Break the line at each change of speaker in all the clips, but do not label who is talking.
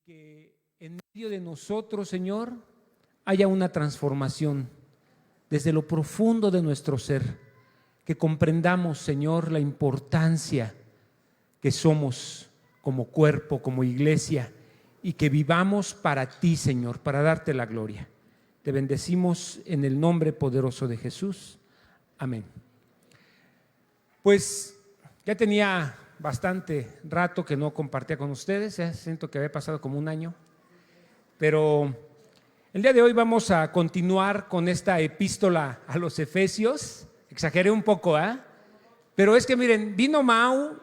que en medio de nosotros, Señor, haya una transformación desde lo profundo de nuestro ser, que comprendamos, Señor, la importancia que somos como cuerpo, como iglesia, y que vivamos para ti, Señor, para darte la gloria. Te bendecimos en el nombre poderoso de Jesús. Amén. Pues ya tenía bastante rato que no compartía con ustedes, siento que había pasado como un año, pero el día de hoy vamos a continuar con esta epístola a los Efesios. Exageré un poco, pero es que miren, vino Mau,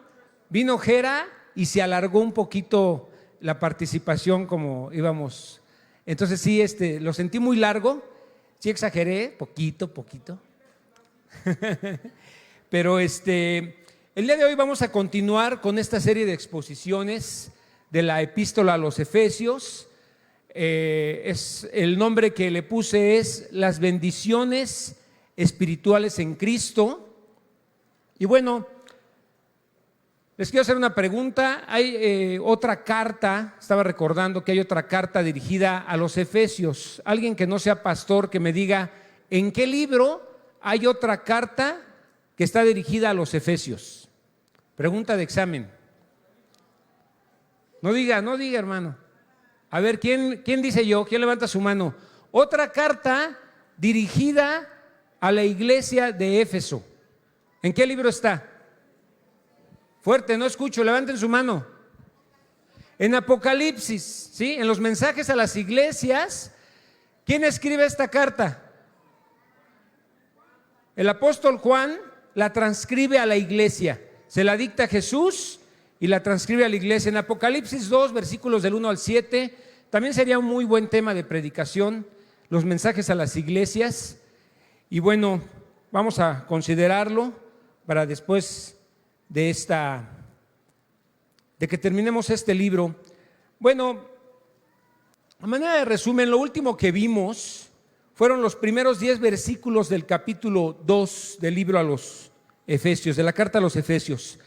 vino Jera y se alargó un poquito la participación como íbamos. Entonces sí, lo sentí muy largo, sí exageré, poquito. Pero el día de hoy vamos a continuar con esta serie de exposiciones de la epístola a los Efesios. El nombre que le puse es Las bendiciones espirituales en Cristo. Y bueno, les quiero hacer una pregunta. Hay otra carta, estaba recordando que hay otra carta dirigida a los Efesios. Alguien que no sea pastor que me diga en qué libro hay otra carta que está dirigida a los Efesios. Pregunta de examen. No diga, hermano. A ver, ¿quién dice yo? ¿Quién levanta su mano? Otra carta dirigida a la iglesia de Éfeso. ¿En qué libro está? Fuerte, no escucho, levanten su mano. En Apocalipsis, ¿sí? En los mensajes a las iglesias, ¿quién escribe esta carta? El apóstol Juan la transcribe a la iglesia. Se la dicta a Jesús y la transcribe a la iglesia. En Apocalipsis 2, versículos del 1 al 7, también sería un muy buen tema de predicación, los mensajes a las iglesias. Y bueno, vamos a considerarlo para después de que terminemos este libro. Bueno, a manera de resumen, lo último que vimos fueron los primeros 10 versículos del capítulo 2 del libro a los Efesios, de la carta a los Efesios.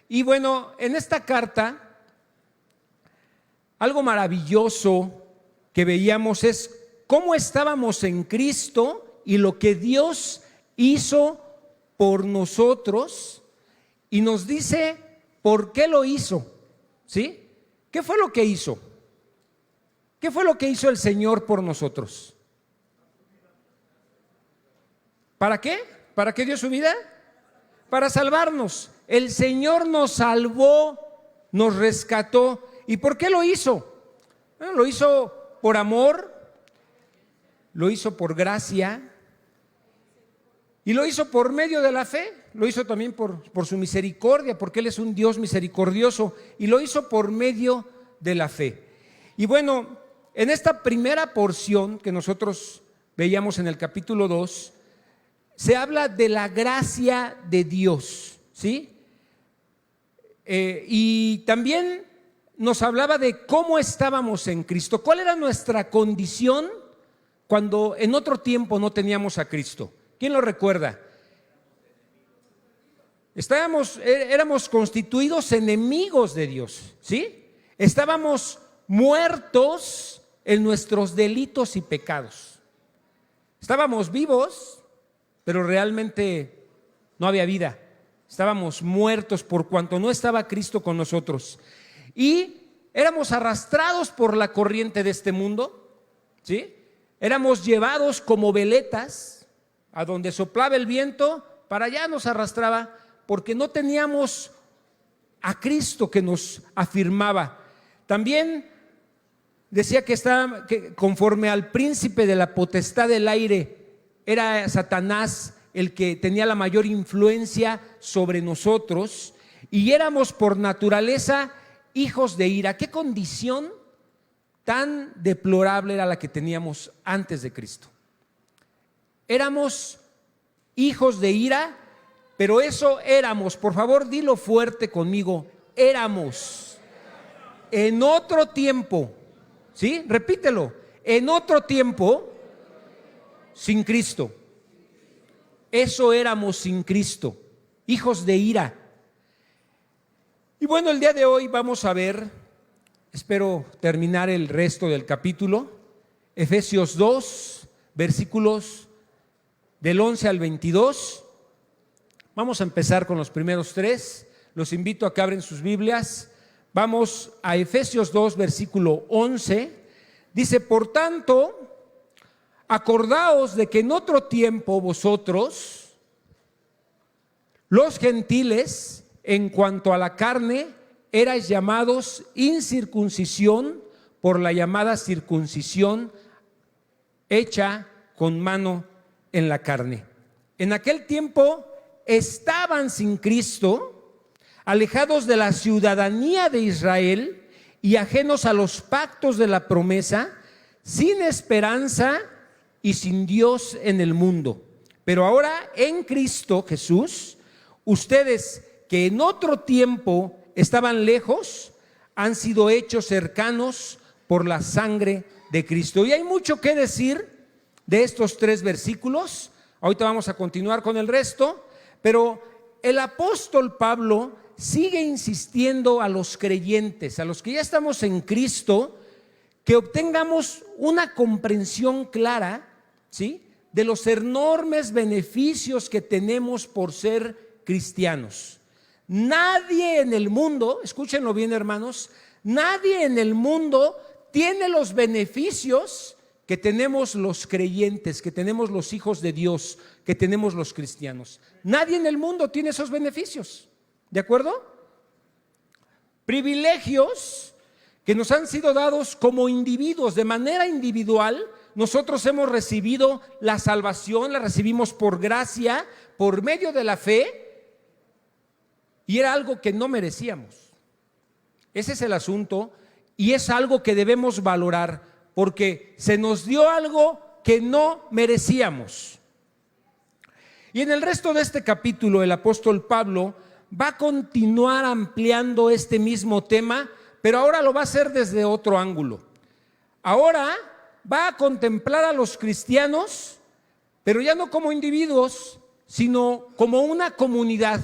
Y bueno, en esta carta, algo maravilloso que veíamos es cómo estábamos en Cristo y lo que Dios hizo por nosotros, y nos dice por qué lo hizo, ¿sí? ¿Qué fue lo que hizo? ¿Qué fue lo que hizo el Señor por nosotros? ¿Para qué? ¿Para qué dio su vida? Para salvarnos. El Señor nos salvó, nos rescató. ¿Y por qué lo hizo? Bueno, lo hizo por amor, lo hizo por gracia y lo hizo por medio de la fe. Lo hizo también por su misericordia, porque Él es un Dios misericordioso, y lo hizo por medio de la fe. Y bueno, en esta primera porción que nosotros veíamos en el capítulo 2, se habla de la gracia de Dios, ¿sí? Y también nos hablaba de cómo estábamos en Cristo, cuál era nuestra condición cuando en otro tiempo no teníamos a Cristo. ¿Quién lo recuerda? Éramos constituidos enemigos de Dios, ¿sí? Estábamos muertos en nuestros delitos y pecados. Estábamos vivos, pero realmente no había vida. Estábamos muertos por cuanto no estaba Cristo con nosotros. Y éramos arrastrados por la corriente de este mundo, ¿sí? Éramos llevados como veletas, a donde soplaba el viento, para allá nos arrastraba, porque no teníamos a Cristo que nos afirmaba. También decía que conforme al príncipe de la potestad del aire, era Satanás el que tenía la mayor influencia sobre nosotros, y éramos por naturaleza hijos de ira. ¿Qué condición tan deplorable era la que teníamos antes de Cristo? Éramos hijos de ira, pero eso éramos, por favor dilo fuerte conmigo, éramos en otro tiempo, ¿sí? Repítelo, en otro tiempo sin Cristo. Eso éramos sin Cristo, hijos de ira. Y bueno, el día de hoy vamos a ver espero terminar el resto del capítulo. Efesios 2, versículos del 11 al 22. Vamos a empezar con los primeros 3. Los invito a que abren sus Biblias. Vamos a Efesios 2, versículo 11. Dice: por tanto, acordaos de que en otro tiempo vosotros, los gentiles, en cuanto a la carne, erais llamados incircuncisión por la llamada circuncisión hecha con mano en la carne. En aquel tiempo estaban sin Cristo, alejados de la ciudadanía de Israel y ajenos a los pactos de la promesa, sin esperanza y sin Dios en el mundo. Pero ahora en Cristo Jesús, ustedes que en otro tiempo estaban lejos, han sido hechos cercanos por la sangre de Cristo. Y hay mucho que decir de estos 3 versículos. Ahorita vamos a continuar con el resto, pero el apóstol Pablo sigue insistiendo a los creyentes, a los que ya estamos en Cristo, que obtengamos una comprensión clara, ¿sí?, de los enormes beneficios que tenemos por ser cristianos. Nadie en el mundo, escúchenlo bien, hermanos, nadie en el mundo tiene los beneficios que tenemos los creyentes, que tenemos los hijos de Dios, que tenemos los cristianos. Nadie en el mundo tiene esos beneficios, ¿de acuerdo? Privilegios que nos han sido dados como individuos, de manera individual. Nosotros hemos recibido la salvación, la recibimos por gracia, por medio de la fe, y era algo que no merecíamos. Ese es el asunto, y es algo que debemos valorar, porque se nos dio algo que no merecíamos. Y en el resto de este capítulo, el apóstol Pablo va a continuar ampliando este mismo tema, pero ahora lo va a hacer desde otro ángulo. Ahora va a contemplar a los cristianos, pero ya no como individuos, sino como una comunidad,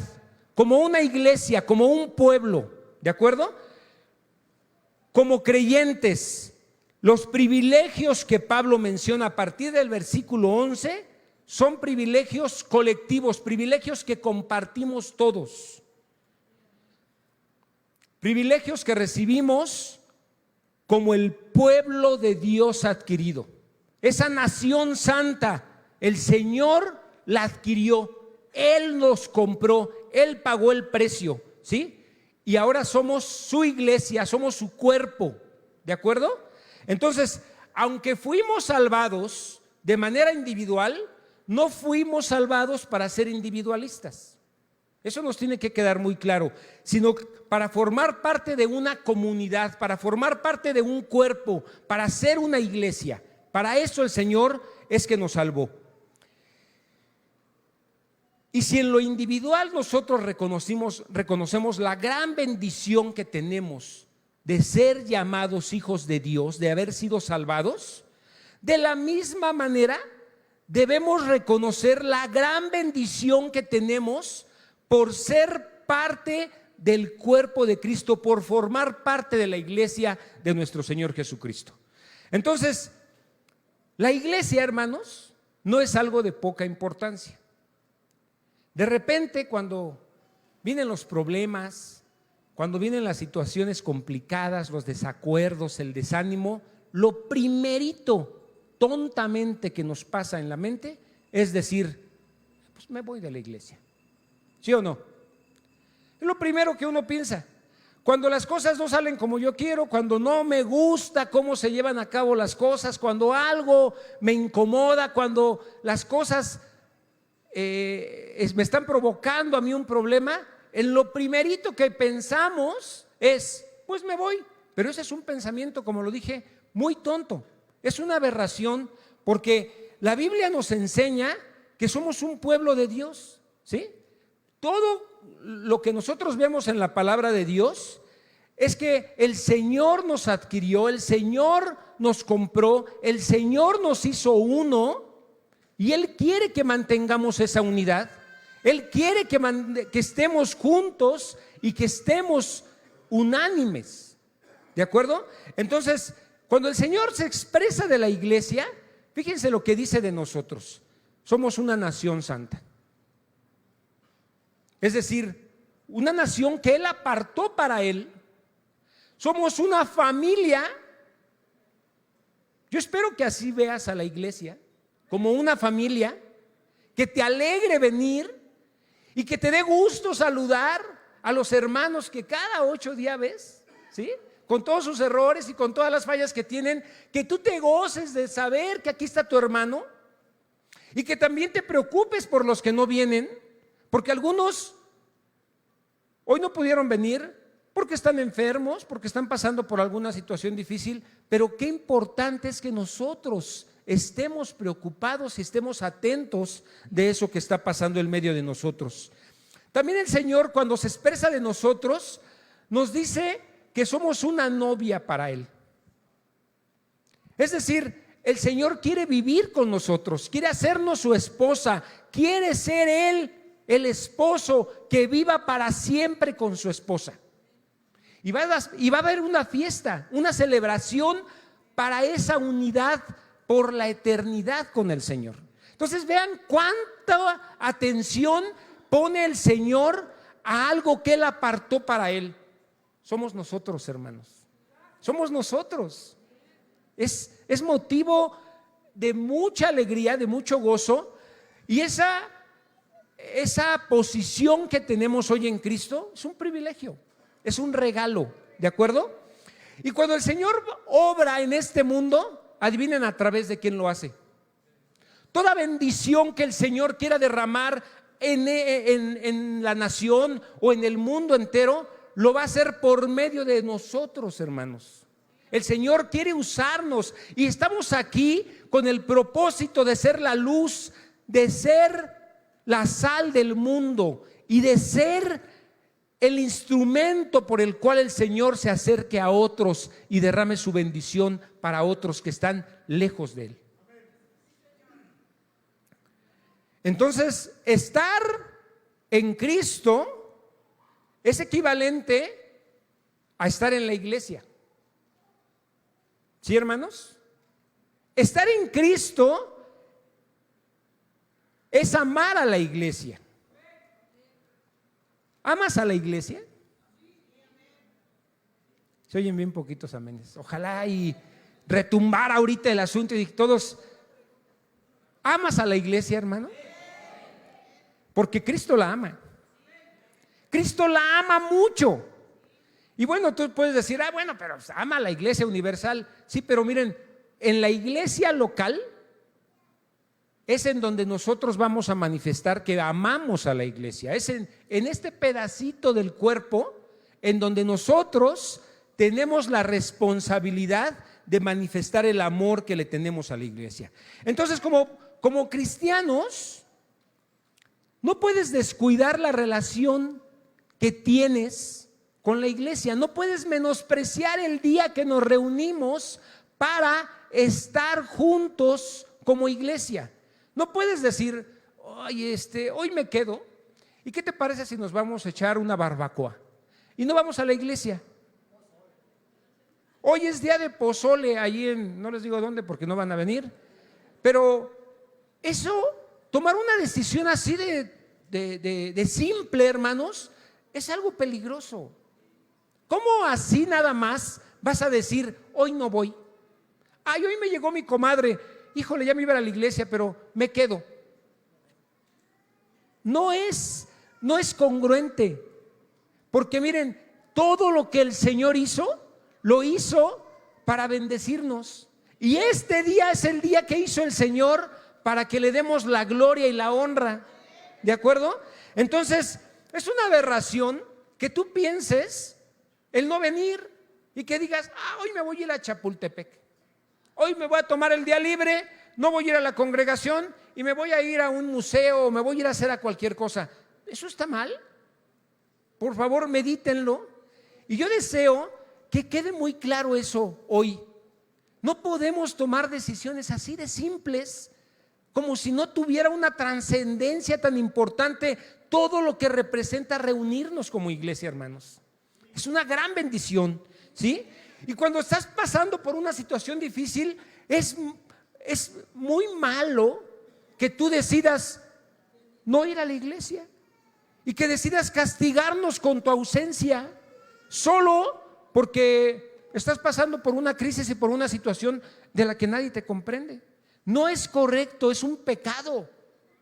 como una iglesia, como un pueblo, ¿de acuerdo? Como creyentes. Los privilegios que Pablo menciona a partir del versículo 11 son privilegios colectivos, privilegios que compartimos todos. Privilegios que recibimos como el pueblo de Dios adquirido. Esa nación santa, el Señor la adquirió, Él nos compró, Él pagó el precio, ¿sí? Y ahora somos su iglesia, somos su cuerpo, ¿de acuerdo? Entonces, aunque fuimos salvados de manera individual, no fuimos salvados para ser individualistas. Eso nos tiene que quedar muy claro, sino para formar parte de una comunidad, para formar parte de un cuerpo, para ser una iglesia. Para eso el Señor es que nos salvó. Y si en lo individual nosotros reconocemos la gran bendición que tenemos de ser llamados hijos de Dios, de haber sido salvados, de la misma manera debemos reconocer la gran bendición que tenemos por ser parte del cuerpo de Cristo, por formar parte de la iglesia de nuestro Señor Jesucristo. Entonces, la iglesia, hermanos, no es algo de poca importancia. De repente, cuando vienen los problemas, cuando vienen las situaciones complicadas, los desacuerdos, el desánimo, lo primerito, tontamente, que nos pasa en la mente es decir: pues me voy de la iglesia. ¿Sí o no? Es lo primero que uno piensa. Cuando las cosas no salen como yo quiero, cuando no me gusta cómo se llevan a cabo las cosas, cuando algo me incomoda, cuando las cosas me están provocando a mí un problema, en lo primerito que pensamos es: pues me voy. Pero ese es un pensamiento, como lo dije, muy tonto. Es una aberración, porque la Biblia nos enseña que somos un pueblo de Dios, ¿sí? Todo lo que nosotros vemos en la palabra de Dios es que el Señor nos adquirió, el Señor nos compró, el Señor nos hizo uno, y Él quiere que mantengamos esa unidad. Él quiere que estemos juntos y que estemos unánimes. ¿De acuerdo? Entonces, cuando el Señor se expresa de la iglesia, fíjense lo que dice de nosotros. Somos una nación santa. Es decir, una nación que Él apartó para Él. Somos una familia. Yo espero que así veas a la iglesia, como una familia, que te alegre venir y que te dé gusto saludar a los hermanos que cada 8 días ves, ¿sí? Con todos sus errores y con todas las fallas que tienen, que tú te goces de saber que aquí está tu hermano y que también te preocupes por los que no vienen, porque algunos hoy no pudieron venir porque están enfermos, porque están pasando por alguna situación difícil, pero qué importante es que nosotros estemos preocupados y estemos atentos de eso que está pasando en medio de nosotros. También el Señor, cuando se expresa de nosotros, nos dice que somos una novia para Él. Es decir, el Señor quiere vivir con nosotros, quiere hacernos su esposa, quiere ser Él el esposo que viva para siempre con su esposa. Y va a haber una fiesta, una celebración para esa unidad por la eternidad con el Señor. Entonces vean cuánta atención pone el Señor a algo que Él apartó para Él. Somos nosotros, hermanos. Somos nosotros. Es motivo de mucha alegría, de mucho gozo. Y esa posición que tenemos hoy en Cristo es un privilegio, es un regalo, ¿de acuerdo? Y cuando el Señor obra en este mundo, adivinen a través de quién lo hace. Toda bendición que el Señor quiera derramar en la nación o en el mundo entero, lo va a hacer por medio de nosotros, hermanos. El Señor quiere usarnos y estamos aquí con el propósito de ser la luz, de ser la sal del mundo y de ser el instrumento por el cual el Señor se acerque a otros y derrame su bendición para otros que están lejos de Él. Entonces, estar en Cristo es equivalente a estar en la iglesia. ¿Sí, hermanos? Estar en Cristo es amar a la iglesia. ¿Amas a la iglesia? Se oyen bien poquitos amenes. Ojalá y retumbar ahorita el asunto y todos. ¿Amas a la iglesia, hermano? Porque Cristo la ama. Cristo la ama mucho. Y bueno, tú puedes decir, bueno, pero ama a la iglesia universal. Sí, pero miren, en la iglesia local es en donde nosotros vamos a manifestar que amamos a la iglesia. Es en este pedacito del cuerpo en donde nosotros tenemos la responsabilidad de manifestar el amor que le tenemos a la iglesia. Entonces, como cristianos, no puedes descuidar la relación que tienes con la iglesia. No puedes menospreciar el día que nos reunimos para estar juntos como iglesia. No puedes decir, hoy me quedo. ¿Y qué te parece si nos vamos a echar una barbacoa? Y no vamos a la iglesia. Hoy es día de pozole allí no les digo dónde porque no van a venir. Pero eso, tomar una decisión así de simple, hermanos, es algo peligroso. ¿Cómo así nada más vas a decir, hoy no voy? Hoy me llegó mi comadre, híjole, ya me iba a la iglesia, pero me quedo. No es congruente, porque miren, todo lo que el Señor hizo, lo hizo para bendecirnos. Y este día es el día que hizo el Señor para que le demos la gloria y la honra. ¿De acuerdo? Entonces, es una aberración que tú pienses el no venir y que digas, hoy me voy a ir a Chapultepec. Hoy me voy a tomar el día libre, no voy a ir a la congregación y me voy a ir a un museo o me voy a ir a hacer a cualquier cosa. ¿Eso está mal? Por favor, medítenlo. Y yo deseo que quede muy claro eso hoy. No podemos tomar decisiones así de simples, como si no tuviera una trascendencia tan importante todo lo que representa reunirnos como iglesia, hermanos. Es una gran bendición, ¿sí? Y cuando estás pasando por una situación difícil, es muy malo que tú decidas no ir a la iglesia y que decidas castigarnos con tu ausencia solo porque estás pasando por una crisis y por una situación de la que nadie te comprende. No es correcto, es un pecado.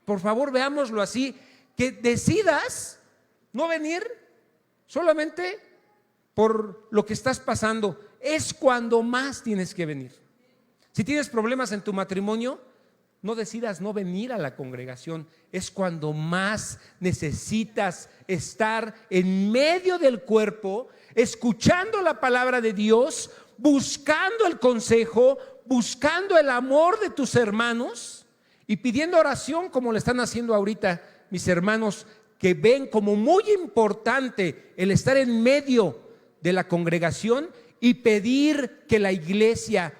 Por favor, veámoslo así, que decidas no venir solamente por lo que estás pasando. Es cuando más tienes que venir. Si tienes problemas en tu matrimonio, no decidas no venir a la congregación. Es cuando más necesitas estar en medio del cuerpo, escuchando la palabra de Dios, buscando el consejo, buscando el amor de tus hermanos y pidiendo oración como le están haciendo ahorita mis hermanos, que ven como muy importante el estar en medio de la congregación y pedir que la iglesia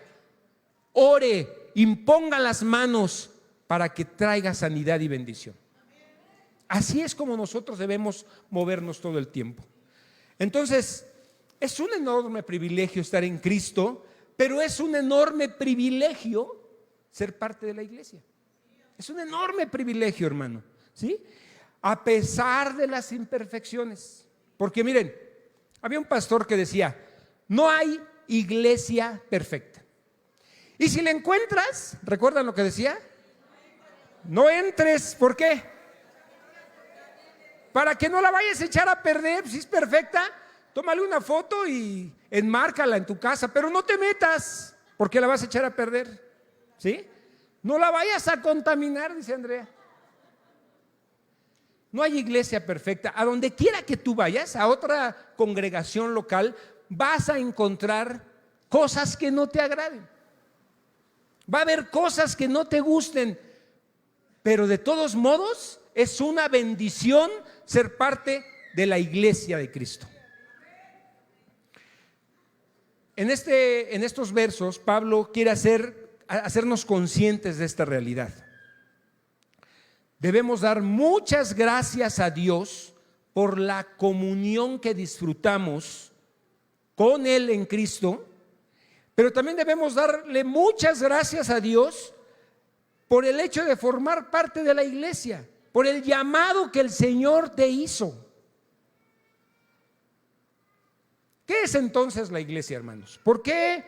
ore, imponga las manos para que traiga sanidad y bendición. Así es como nosotros debemos movernos todo el tiempo. Entonces, es un enorme privilegio estar en Cristo, pero es un enorme privilegio ser parte de la iglesia. Es un enorme privilegio, hermano, ¿sí? A pesar de las imperfecciones. Porque miren, había un pastor que decía: no hay iglesia perfecta. Y si la encuentras, ¿recuerdan lo que decía? No entres. ¿Por qué? Para que no la vayas a echar a perder. Si es perfecta, tómale una foto y enmárcala en tu casa, pero no te metas, porque la vas a echar a perder, ¿sí? No la vayas a contaminar, dice Andrea. No hay iglesia perfecta. A donde quiera que tú vayas, a otra congregación local, vas a encontrar cosas que no te agraden. Va a haber cosas que no te gusten, pero de todos modos es una bendición ser parte de la iglesia de Cristo. En estos versos, Pablo quiere hacernos conscientes de esta realidad. Debemos dar muchas gracias a Dios por la comunión que disfrutamos con Él en Cristo, pero también debemos darle muchas gracias a Dios por el hecho de formar parte de la iglesia, por el llamado que el Señor te hizo. ¿Qué es entonces la iglesia, hermanos? ¿Por qué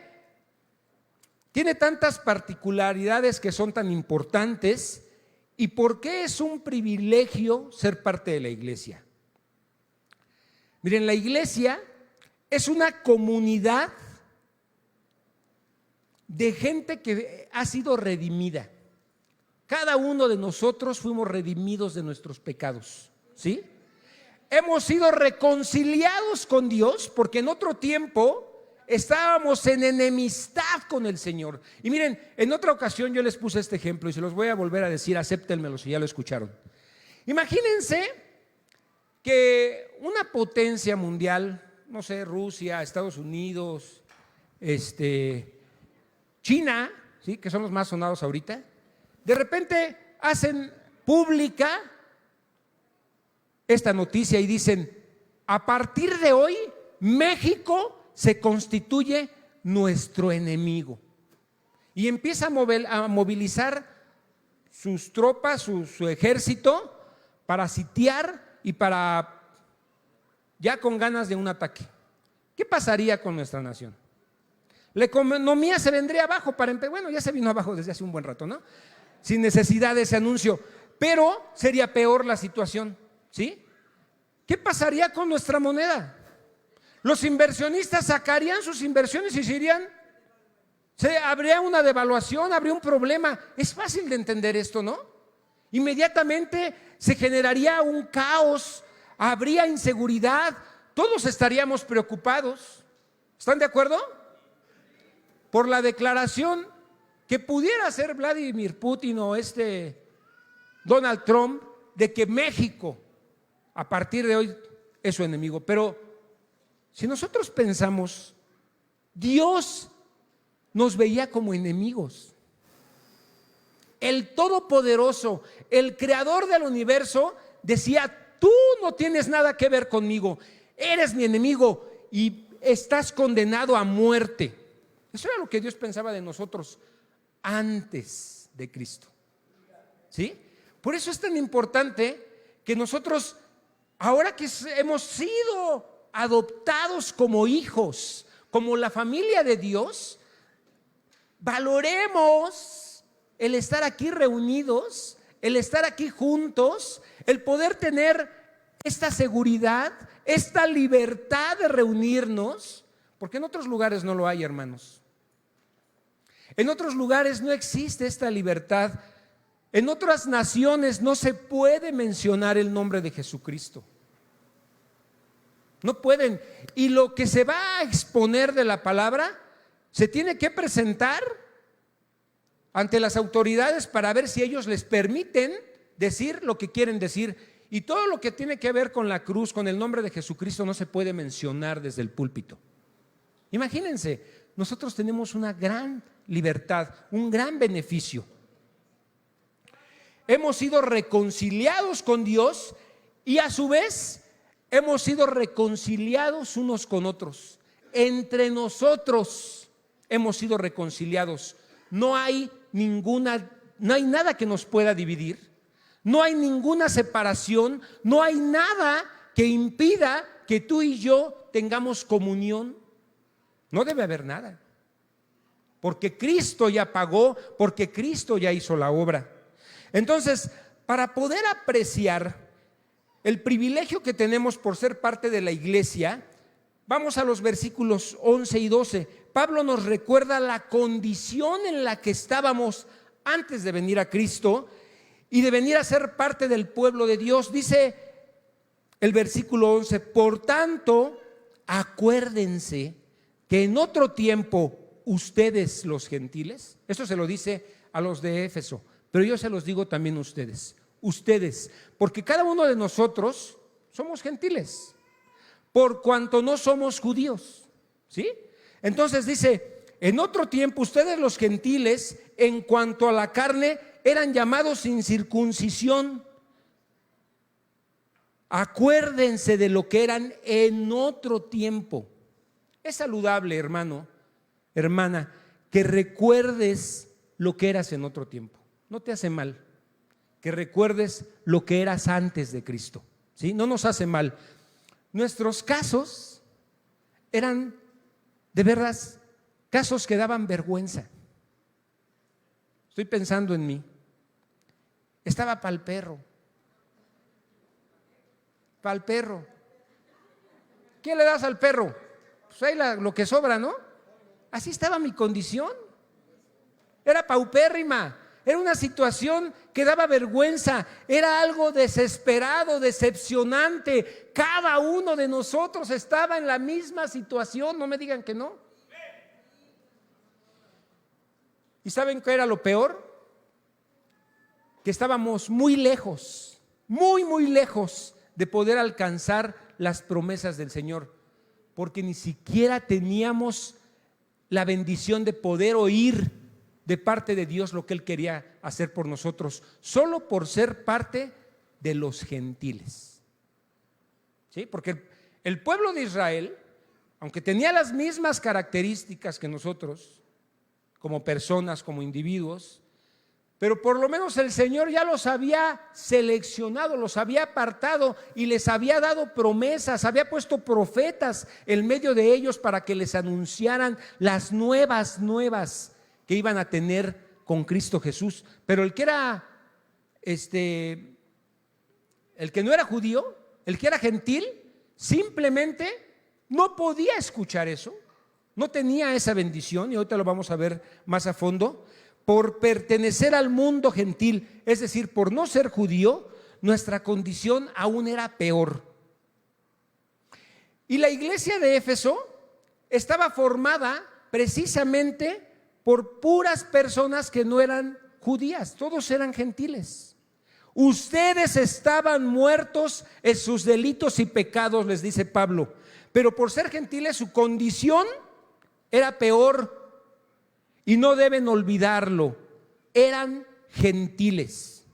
tiene tantas particularidades que son tan importantes? ¿Y por qué es un privilegio ser parte de la iglesia? Miren, la iglesia es una comunidad de gente que ha sido redimida. Cada uno de nosotros fuimos redimidos de nuestros pecados, ¿sí? Hemos sido reconciliados con Dios porque en otro tiempo estábamos en enemistad con el Señor. Y miren, en otra ocasión yo les puse este ejemplo y se los voy a volver a decir, acéptenmelo si ya lo escucharon. Imagínense que una potencia mundial, no sé, Rusia, Estados Unidos, China, ¿sí?, que son los más sonados ahorita, de repente hacen pública esta noticia y dicen: a partir de hoy México se constituye nuestro enemigo. Y empieza a movilizar sus tropas, su ejército, para sitiar y para ya con ganas de un ataque. ¿Qué pasaría con nuestra nación? La economía se vendría abajo bueno, ya se vino abajo desde hace un buen rato, ¿no? Sin necesidad de ese anuncio, pero sería peor la situación, ¿sí? ¿Qué pasaría con nuestra moneda? Los inversionistas sacarían sus inversiones y se irían. Habría una devaluación, habría un problema. Es fácil de entender esto, ¿no? Inmediatamente se generaría un caos, habría inseguridad, todos estaríamos preocupados. ¿Están de acuerdo? Por la declaración que pudiera hacer Vladimir Putin o Donald Trump de que México a partir de hoy es su enemigo. Pero si nosotros pensamos, Dios nos veía como enemigos. El Todopoderoso, el Creador del universo, decía: tú no tienes nada que ver conmigo, eres mi enemigo. Y estás condenado a muerte. Eso era lo que Dios pensaba de nosotros antes de Cristo. ¿Sí? Por eso es tan importante que nosotros, ahora que hemos sido adoptados como hijos, como la familia de Dios, valoremos el estar aquí reunidos, el estar aquí juntos, el poder tener esta seguridad, esta libertad de reunirnos, porque en otros lugares no lo hay, hermanos. En otros lugares no existe esta libertad. En otras naciones no se puede mencionar el nombre de Jesucristo. No pueden. Y lo que se va a exponer de la palabra se tiene que presentar ante las autoridades para ver si ellos les permiten decir lo que quieren decir. Y todo lo que tiene que ver con la cruz, con el nombre de Jesucristo, no se puede mencionar desde el púlpito. Imagínense, nosotros tenemos una gran libertad, un gran beneficio. Hemos sido reconciliados con Dios y a su vez hemos sido reconciliados unos con otros. Entre nosotros hemos sido reconciliados. No hay nada que nos pueda dividir. No hay ninguna separación. No hay nada que impida que tú y yo tengamos comunión. No debe haber nada. Porque Cristo ya pagó, porque Cristo ya hizo la obra. Entonces, para poder apreciar el privilegio que tenemos por ser parte de la iglesia, vamos a los versículos 11 y 12. Pablo nos recuerda la condición en la que estábamos antes de venir a Cristo y de venir a ser parte del pueblo de Dios. Dice el versículo 11: por tanto, acuérdense que en otro tiempo ustedes los gentiles, esto se lo dice a los de Éfeso, pero yo se los digo también a ustedes, porque cada uno de nosotros somos gentiles, por cuanto no somos judíos, ¿sí? Entonces dice, en otro tiempo ustedes los gentiles, en cuanto a la carne, eran llamados sin circuncisión. Acuérdense de lo que eran en otro tiempo. Es saludable, hermano, hermana, que recuerdes lo que eras en otro tiempo. No te hace mal que recuerdes lo que eras antes de Cristo, ¿sí? No nos hace mal. Nuestros casos eran de verdad casos que daban vergüenza. Estoy pensando en mí. Estaba pa'l perro. Pa'l perro. ¿Qué le das al perro? Pues ahí lo que sobra, ¿no? Así estaba mi condición. Era paupérrima. Era una situación que daba vergüenza. Era algo desesperado, decepcionante. Cada uno de nosotros estaba en la misma situación. No me digan que no. ¿Y saben qué era lo peor? Que estábamos muy lejos, muy lejos de poder alcanzar las promesas del Señor, porque ni siquiera teníamos la bendición de poder oír de parte de Dios lo que Él quería hacer por nosotros, solo por ser parte de los gentiles. ¿Sí? Porque el pueblo de Israel, aunque tenía las mismas características que nosotros, como personas, como individuos, pero por lo menos el Señor ya los había seleccionado, los había apartado y les había dado promesas, había puesto profetas en medio de ellos para que les anunciaran las nuevas que iban a tener con Cristo Jesús. Pero el que era el que no era judío, el que era gentil, simplemente no podía escuchar eso, no tenía esa bendición, y ahorita lo vamos a ver más a fondo. Por pertenecer al mundo gentil, es decir, por no ser judío, nuestra condición aún era peor. Y la iglesia de Éfeso estaba formada precisamente por puras personas que no eran judías, todos eran gentiles. Ustedes estaban muertos en sus delitos y pecados, les dice Pablo, pero por ser gentiles su condición era peor. Y no deben olvidarlo, eran gentiles.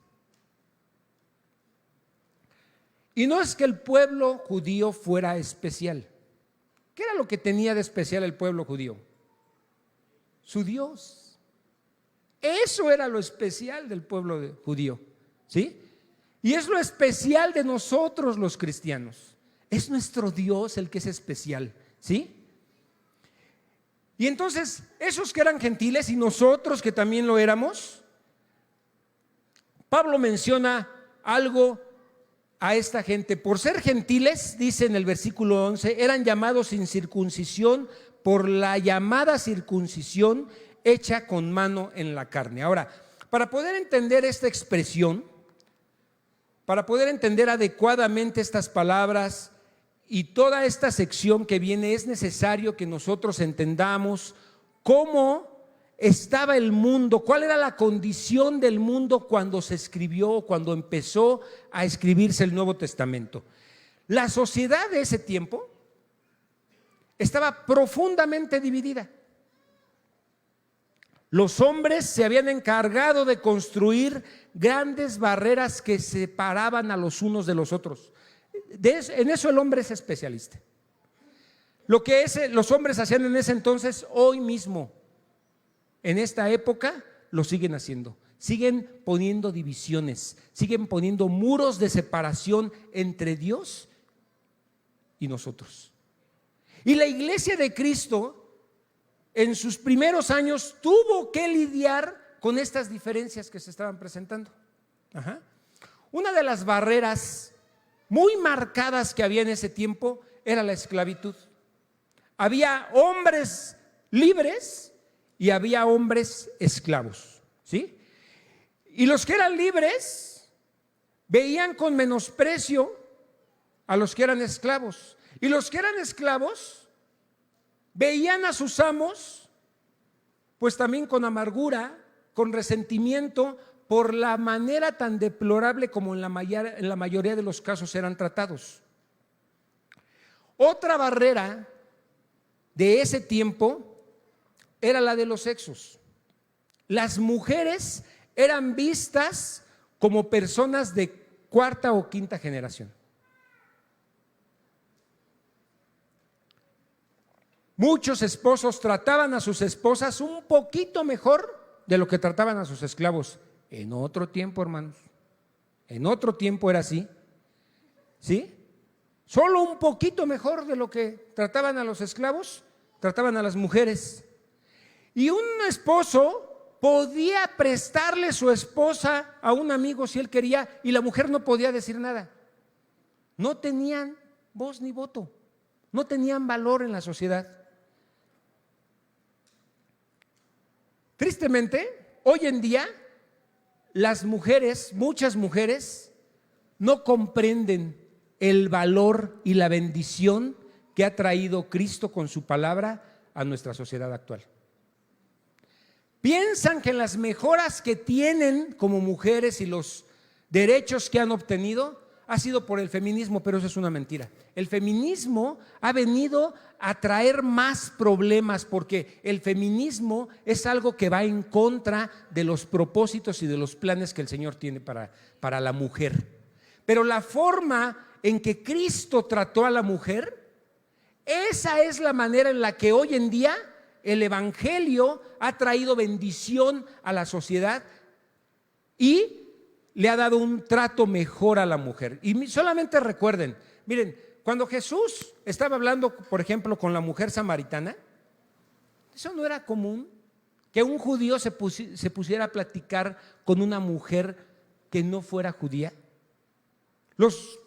Y no es que el pueblo judío fuera especial, ¿Qué era lo que tenía de especial el pueblo judío? Su Dios. Eso era lo especial del pueblo judío, ¿sí? Y es lo especial de nosotros los cristianos. Es nuestro Dios el que es especial, ¿sí? Y entonces, esos que eran gentiles y nosotros que también lo éramos, Pablo menciona algo a esta gente. Por ser gentiles, dice en el versículo 11, eran llamados sin circuncisión por la llamada circuncisión hecha con mano en la carne. Ahora, para poder entender esta expresión, para poder entender adecuadamente estas palabras y toda esta sección que viene, es necesario que nosotros entendamos cómo estaba el mundo, cuál era la condición del mundo cuando se escribió, cuando empezó a escribirse el Nuevo Testamento. La sociedad de ese tiempo estaba profundamente dividida. Los hombres se habían encargado de construir grandes barreras que separaban a los unos de los otros. En eso el hombre es especialista. Lo que los hombres hacían en ese entonces, hoy mismo, en esta época, lo siguen haciendo. Siguen poniendo divisiones, siguen poniendo muros de separación entre Dios y nosotros. Y la iglesia de Cristo, en sus primeros años, tuvo que lidiar con estas diferencias que se estaban presentando. Una de las barreras muy marcadas que había en ese tiempo era la esclavitud. Había hombres libres y había hombres esclavos, ¿sí? Y los que eran libres veían con menosprecio a los que eran esclavos. Y los que eran esclavos veían a sus amos pues también con amargura, con resentimiento por la manera tan deplorable como en la mayoría de los casos eran tratados. Otra barrera de ese tiempo era la de los sexos. Las mujeres eran vistas como personas de cuarta o quinta generación. Muchos esposos trataban a sus esposas un poquito mejor de lo que trataban a sus esclavos. En otro tiempo, hermanos, en otro tiempo era así, ¿sí? Solo un poquito mejor de lo que trataban a los esclavos, trataban a las mujeres. Y un esposo podía prestarle su esposa a un amigo si él quería, y la mujer no podía decir nada. No tenían voz ni voto, no tenían valor en la sociedad. Tristemente, hoy en día, las mujeres, muchas mujeres, no comprenden el valor y la bendición que ha traído Cristo con su palabra a nuestra sociedad actual. Piensan que las mejoras que tienen como mujeres y los derechos que han obtenido ha sido por el feminismo, pero eso es una mentira. El feminismo ha venido a traer más problemas porque el feminismo es algo que va en contra de los propósitos y de los planes que el Señor tiene para la mujer. Pero la forma en que Cristo trató a la mujer, esa es la manera en la que hoy en día el Evangelio ha traído bendición a la sociedad y le ha dado un trato mejor a la mujer. Y solamente recuerden, miren, cuando Jesús estaba hablando, por ejemplo, con la mujer samaritana, eso no era común, que un judío se pusiera a platicar con una mujer que no fuera judía. Los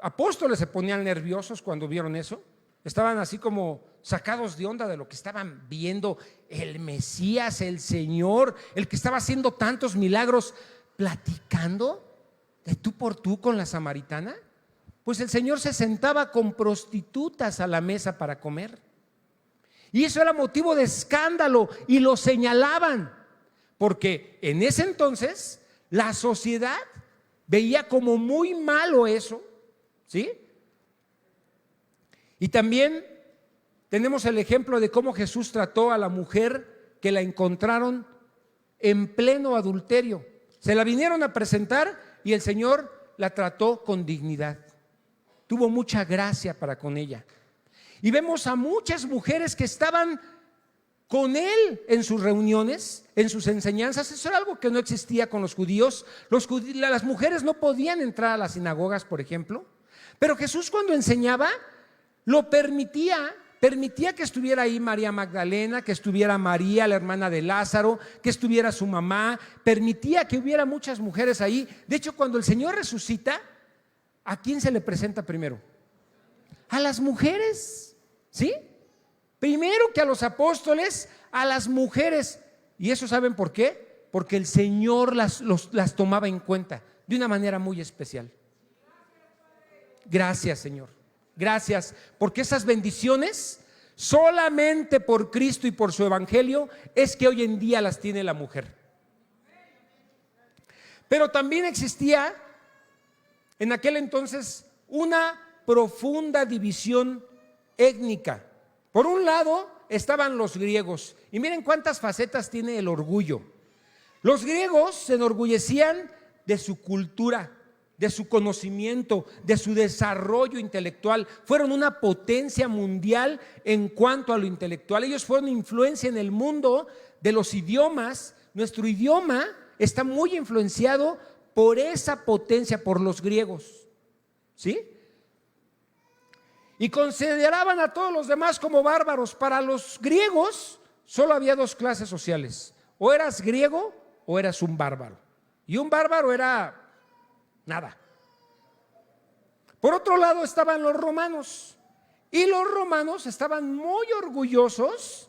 apóstoles se ponían nerviosos cuando vieron eso, estaban así como sacados de onda de lo que estaban viendo, el Mesías, el Señor, el que estaba haciendo tantos milagros, platicando de tú por tú con la samaritana. Pues el Señor se sentaba con prostitutas a la mesa para comer. Y eso era motivo de escándalo y lo señalaban, porque en ese entonces la sociedad veía como muy malo eso, ¿sí? Y también tenemos el ejemplo de cómo Jesús trató a la mujer que la encontraron en pleno adulterio. Se la vinieron a presentar y el Señor la trató con dignidad. Tuvo mucha gracia para con ella. Y vemos a muchas mujeres que estaban con él en sus reuniones, en sus enseñanzas. Eso era algo que no existía con los judíos. Las mujeres no podían entrar a las sinagogas, por ejemplo. Pero Jesús, cuando enseñaba, lo permitía que estuviera ahí María Magdalena, que estuviera María, la hermana de Lázaro, que estuviera su mamá. Permitía que hubiera muchas mujeres ahí. De hecho, cuando el Señor resucita, ¿a quién se le presenta primero? A las mujeres, ¿sí? Primero que a los apóstoles, a las mujeres. ¿Y eso saben por qué? Porque el Señor las tomaba en cuenta de una manera muy especial. Gracias, Señor. Gracias, porque esas bendiciones solamente por Cristo y por su evangelio es que hoy en día las tiene la mujer. Pero también existía en aquel entonces una profunda división étnica. Por un lado estaban los griegos, y miren cuántas facetas tiene el orgullo. Los griegos se enorgullecían de su cultura, de su conocimiento, de su desarrollo intelectual. Fueron una potencia mundial en cuanto a lo intelectual. Ellos fueron influencia en el mundo de los idiomas. Nuestro idioma está muy influenciado por esa potencia, por los griegos, ¿sí? Y consideraban a todos los demás como bárbaros. Para los griegos solo había dos clases sociales: o eras griego o eras un bárbaro. Y un bárbaro era nada. Por otro lado estaban los romanos. Y los romanos estaban muy orgullosos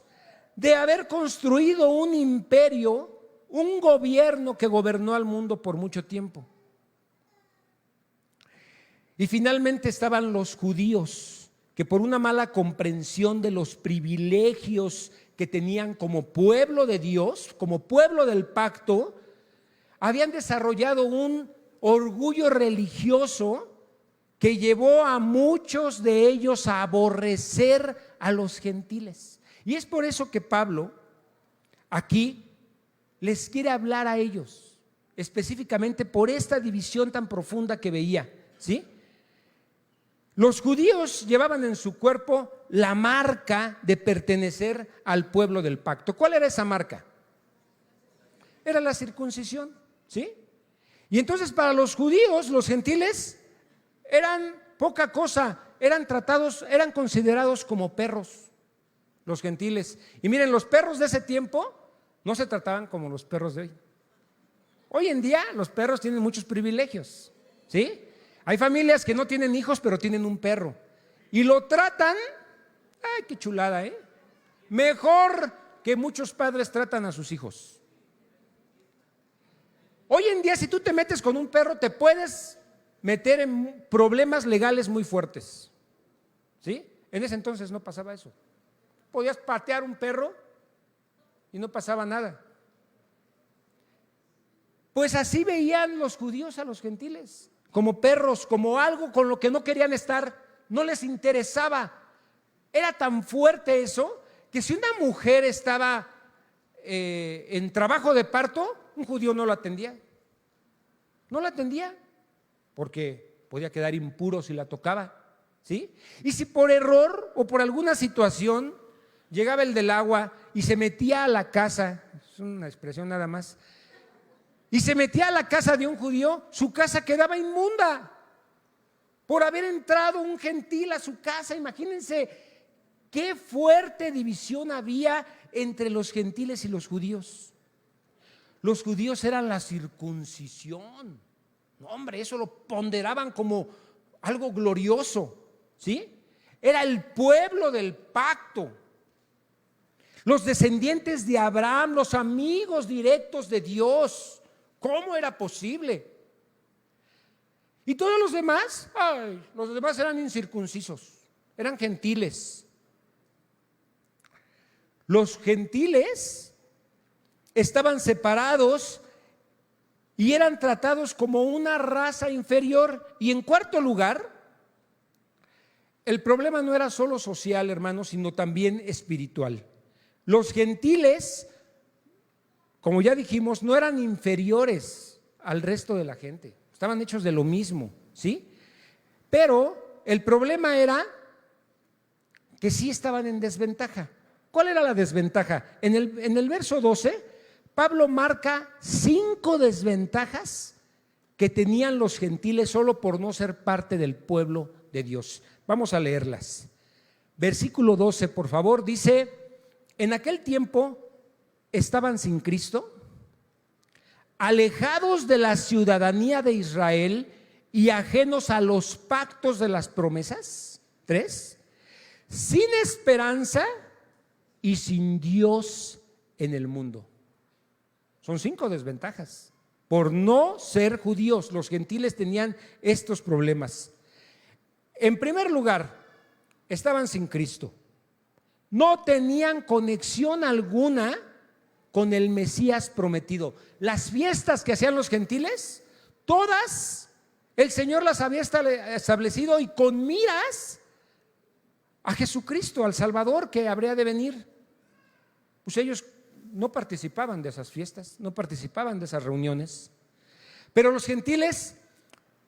de haber construido un imperio, un gobierno que gobernó al mundo por mucho tiempo. Y finalmente estaban los judíos, que por una mala comprensión de los privilegios que tenían como pueblo de Dios, como pueblo del pacto, habían desarrollado un orgullo religioso que llevó a muchos de ellos a aborrecer a los gentiles. Y es por eso que Pablo aquí les quiere hablar a ellos, específicamente por esta división tan profunda que veía, ¿sí? Los judíos llevaban en su cuerpo la marca de pertenecer al pueblo del pacto. ¿Cuál era esa marca? Era la circuncisión, ¿sí? Y entonces para los judíos, los gentiles eran poca cosa, eran considerados como perros, los gentiles. Y miren, los perros de ese tiempo no se trataban como los perros de hoy. Hoy en día los perros tienen muchos privilegios, ¿sí? Hay familias que no tienen hijos, pero tienen un perro y lo tratan, ay, qué chulada, mejor que muchos padres tratan a sus hijos. Hoy en día, si tú te metes con un perro, te puedes meter en problemas legales muy fuertes, ¿sí? En ese entonces no pasaba eso. Podías patear un perro y no pasaba nada. Pues así veían los judíos a los gentiles, como perros, como algo con lo que no querían estar, no les interesaba. Era tan fuerte eso que si una mujer estaba en trabajo de parto, un judío no la atendía. No la atendía porque podía quedar impuro si la tocaba, ¿sí? Y si por error o por alguna situación llegaba el del agua y se metía a la casa, es una expresión nada más, y se metía a la casa de un judío, su casa quedaba inmunda por haber entrado un gentil a su casa. Imagínense qué fuerte división había entre los gentiles y los judíos. Los judíos eran la circuncisión. No, hombre, eso lo ponderaban como algo glorioso, ¿sí? Era el pueblo del pacto, los descendientes de Abraham, los amigos directos de Dios. ¿Cómo era posible? Y todos los demás, los demás eran incircuncisos, eran gentiles. Los gentiles estaban separados y eran tratados como una raza inferior. Y en cuarto lugar, el problema no era solo social, hermanos, sino también espiritual. Los gentiles, como ya dijimos, no eran inferiores al resto de la gente, estaban hechos de lo mismo, ¿sí? Pero el problema era que sí estaban en desventaja. ¿Cuál era la desventaja? En el verso 12, Pablo marca 5 desventajas que tenían los gentiles solo por no ser parte del pueblo de Dios. Vamos a leerlas. Versículo 12, por favor, dice: en aquel tiempo estaban sin Cristo, alejados de la ciudadanía de Israel y ajenos a los pactos de las promesas. 3, sin esperanza y sin Dios en el mundo. Son 5 desventajas. Por no ser judíos, los gentiles tenían estos problemas. En primer lugar, estaban sin Cristo. No tenían conexión alguna con el Mesías prometido. Las fiestas que hacían los gentiles, todas el Señor las había establecido y con miras a Jesucristo, al Salvador que habría de venir. Pues ellos no participaban de esas fiestas, no participaban de esas reuniones. Pero los gentiles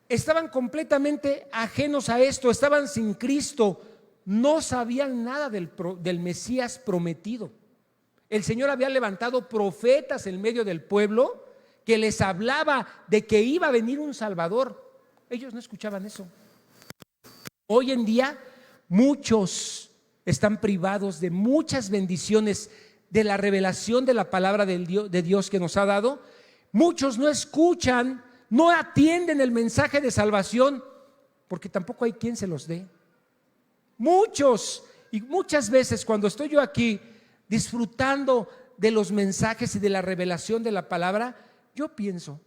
estaban completamente ajenos a esto, estaban sin Cristo, no sabían nada del Mesías prometido. El Señor había levantado profetas en medio del pueblo que les hablaba de que iba a venir un Salvador. Ellos no escuchaban eso. Hoy en día muchos están privados de muchas bendiciones, de la revelación de la palabra de Dios que nos ha dado. Muchos no escuchan, no atienden el mensaje de salvación porque tampoco hay quien se los dé. Muchos, y muchas veces cuando estoy yo aquí disfrutando de los mensajes y de la revelación de la palabra, yo pienso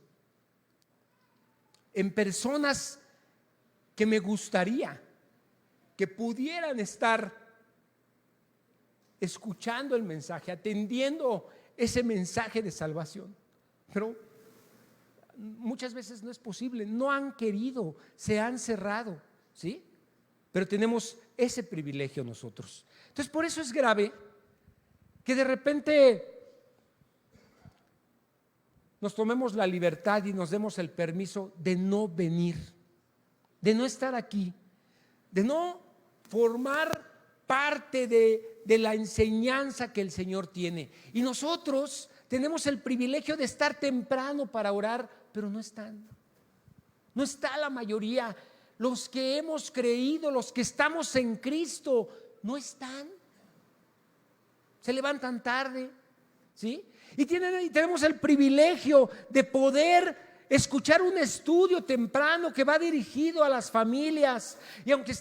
en personas que me gustaría que pudieran estar escuchando el mensaje, atendiendo ese mensaje de salvación, pero muchas veces no es posible, no han querido, se han cerrado, ¿sí? Pero tenemos ese privilegio nosotros. Entonces, por eso es grave que de repente nos tomemos la libertad y nos demos el permiso de no venir, de no estar aquí, de no formar parte de la enseñanza que el Señor tiene. Y nosotros tenemos el privilegio de estar temprano para orar, pero no están. No está la mayoría. Los que hemos creído, los que estamos en Cristo, no están. Se levantan tarde, ¿sí? Y tenemos el privilegio de poder escuchar un estudio temprano que va dirigido a las familias. Y aunque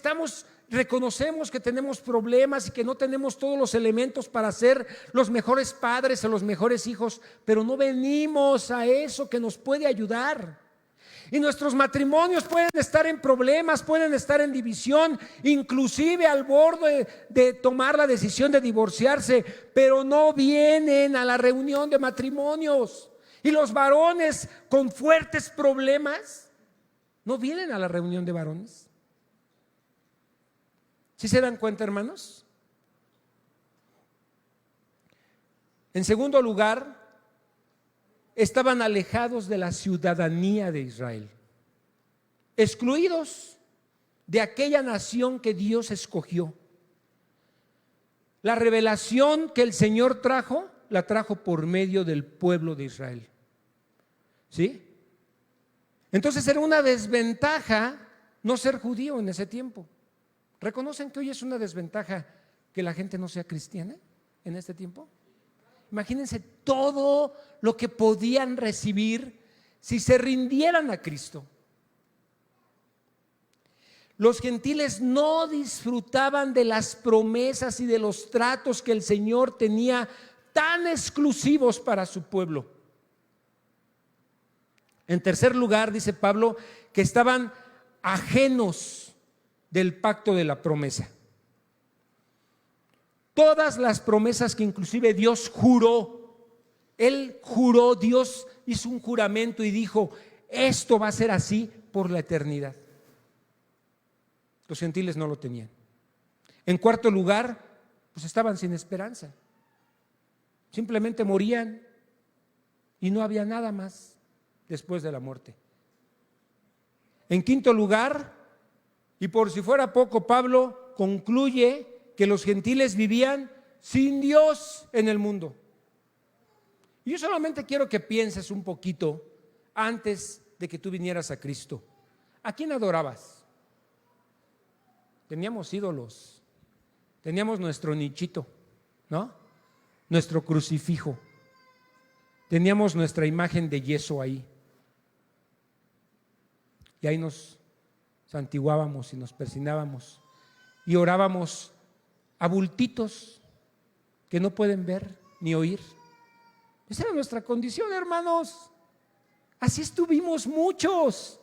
reconocemos que tenemos problemas y que no tenemos todos los elementos para ser los mejores padres o los mejores hijos, pero no venimos a eso que nos puede ayudar. Y nuestros matrimonios pueden estar en problemas, pueden estar en división, inclusive al borde de tomar la decisión de divorciarse, pero no vienen a la reunión de matrimonios. Y los varones con fuertes problemas no vienen a la reunión de varones. ¿Sí se dan cuenta, hermanos? En segundo lugar, estaban alejados de la ciudadanía de Israel, excluidos de aquella nación que Dios escogió. La revelación que el Señor trajo, la trajo por medio del pueblo de Israel. ¿Sí? Entonces era una desventaja no ser judío en ese tiempo. ¿Reconocen que hoy es una desventaja que la gente no sea cristiana en este tiempo? Imagínense todo lo que podían recibir si se rindieran a Cristo. Los gentiles no disfrutaban de las promesas y de los tratos que el Señor tenía tan exclusivos para su pueblo. En tercer lugar, dice Pablo, que estaban ajenos del pacto de la promesa. Todas las promesas que inclusive Dios juró, Él juró, Dios hizo un juramento y dijo, esto va a ser así por la eternidad. Los gentiles no lo tenían. En cuarto lugar, pues estaban sin esperanza. Simplemente morían y no había nada más después de la muerte. En quinto lugar, y por si fuera poco, Pablo concluye que los gentiles vivían sin Dios en el mundo. Y yo solamente quiero que pienses un poquito antes de que tú vinieras a Cristo. ¿A quién adorabas? Teníamos ídolos, teníamos nuestro nichito, ¿no? Nuestro crucifijo, teníamos nuestra imagen de yeso ahí. Y ahí nos santiguábamos y nos persignábamos y orábamos a bultitos que no pueden ver ni oír. Esa era nuestra condición, hermanos. Así estuvimos muchos,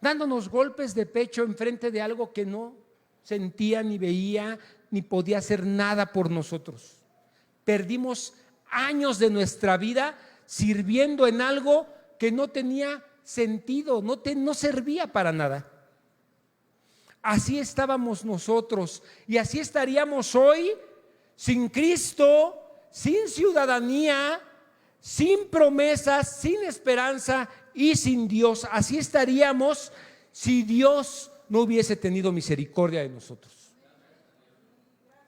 dándonos golpes de pecho enfrente de algo que no sentía, ni veía, ni podía hacer nada por nosotros. Perdimos años de nuestra vida sirviendo en algo que no tenía sentido, no servía para nada. Así estábamos nosotros y así estaríamos hoy, sin Cristo, sin ciudadanía, sin promesas, sin esperanza y sin Dios. Así estaríamos si Dios no hubiese tenido misericordia de nosotros.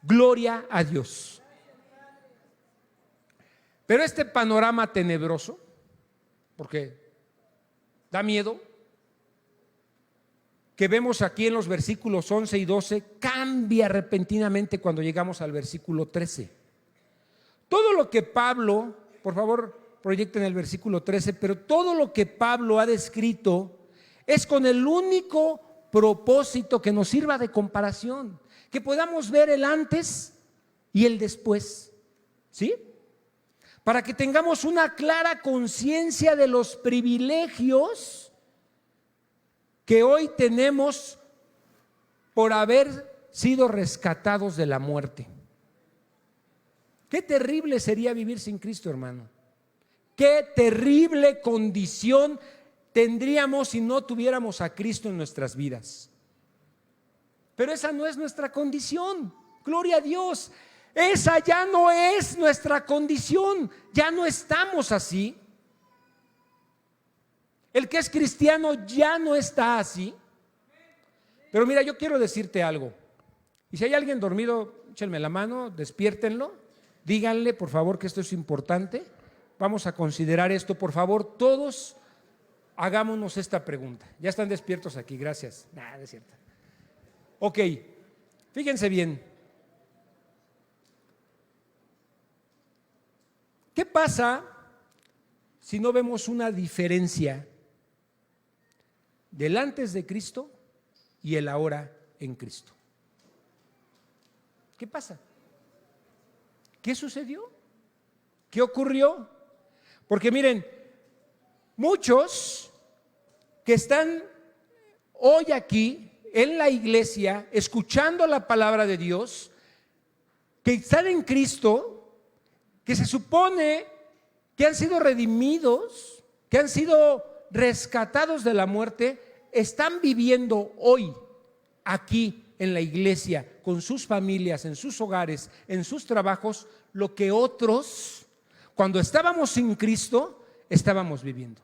Gloria a Dios. Pero este panorama tenebroso, porque da miedo, que vemos aquí en los versículos 11 y 12, cambia repentinamente cuando llegamos al versículo 13. Todo lo que Pablo, por favor, proyecten el versículo 13, pero todo lo que Pablo ha descrito es con el único propósito que nos sirva de comparación, que podamos ver el antes y el después, ¿sí? Para que tengamos una clara conciencia de los privilegios que hoy tenemos por haber sido rescatados de la muerte. Qué terrible sería vivir sin Cristo, hermano. Qué terrible condición tendríamos si no tuviéramos a Cristo en nuestras vidas. Pero esa no es nuestra condición. Gloria a Dios. Esa ya no es nuestra condición. Ya no estamos así. El que es cristiano ya no está así. Pero mira, yo quiero decirte algo. Y si hay alguien dormido, échenme la mano, despiértenlo. Díganle, por favor, que esto es importante. Vamos a considerar esto, por favor, todos hagámonos esta pregunta. Ya están despiertos aquí, gracias. Nada, es cierto. Ok, fíjense bien. ¿Qué pasa si no vemos una diferencia del antes de Cristo y el ahora en Cristo? ¿Qué pasa? ¿Qué sucedió? ¿Qué ocurrió? Porque miren, muchos que están hoy aquí en la iglesia escuchando la palabra de Dios, que están en Cristo, que se supone que han sido redimidos, que han sido rescatados de la muerte, están viviendo hoy aquí en la iglesia, con sus familias, en sus hogares, en sus trabajos, lo que otros, cuando estábamos sin Cristo, estábamos viviendo.